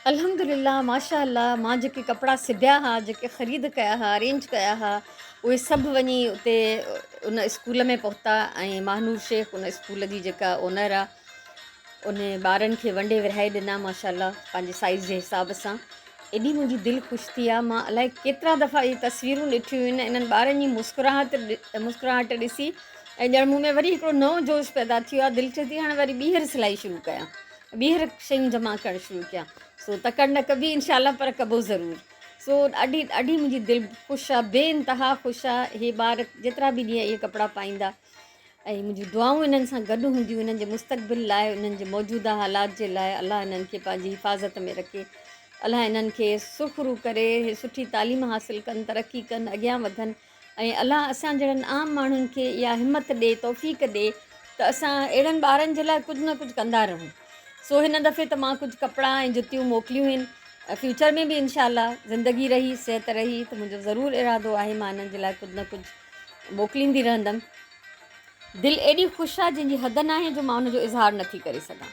अल्हम्दुलिल्लाह माशाअल्लाह मां जेके कपिड़ा सिबिया हुआ, जेके ख़रीद कया हुआ, अरेंज कया हुआ, उहे सभु वञी उते उन स्कूल में पहुता। ऐं महानूर शेख उन स्कूल जी जेका ओनर आहे, उन ॿारनि खे वंडे विरहाए ॾिना माशाअल्लाह पंहिंजे साइज़ जे हिसाब सां। एॾी मुंहिंजी दिलि ख़ुशि थी आहे। मां अलाए केतिरा दफ़ा इहे तस्वीरूं ॾिठियूं आहिनि इन्हनि ॿारनि जी मुस्कुराहट ॾिसी, ऐं ॼण मूं में वरी हिकिड़ो नओं जोश पैदा थियो आहे। दिलि चए थी हाणे वरी ॿीहर सिलाई शुरू कयां, ॿीहर शयूं जमा करणु शुरू कयां। सो तकड़ न कबी इंशाल्लाह, पर कबो ज़रूरु। सो ॾाढी ॾाढी मुंहिंजी दिलि ख़ुशि आहे, बेइंतिहा ख़ुशि आहे। इहे ॿार जेतिरा बि ॾींहं इहे कपिड़ा पाईंदा, ऐं मुंहिंजियूं दुआऊं इन्हनि सां गॾु हूंदियूं, इन्हनि जे मुस्तक़बिल लाइ, इन्हनि जे मौजूदा हालात जे लाइ। अलाह इन्हनि खे पंहिंजी हिफ़ाज़त में रखे, अलाह इन्हनि खे सुखरू करे, हे सुठी तालीम हासिलु कनि, तरक़ी कनि, अॻियां वधनि। ऐं अलाह असां जहिड़नि आम माण्हुनि खे इहा हिमत ॾिए, तौफ़ीक़ ॾिए त असां अहिड़नि ॿारनि जे लाइ कुझु न कुझु कंदा रहूं। सो हिन दफ़े त मां कुझु कपिड़ा ऐं जुतियूं मोकिलियूं आहिनि। फ्यूचर में बि इंशाल्लाह ज़िंदगी रही, सिहत रही त मुंहिंजो ज़रूरु इरादो आहे मां हिननि जे लाइ कुझु न कुझु मोकिलींदी रहंदमि। दिलि एॾी ख़ुशि आहे जंहिंजी हद न आहे, जो मां हुनजो इज़हार नथी करे सघां।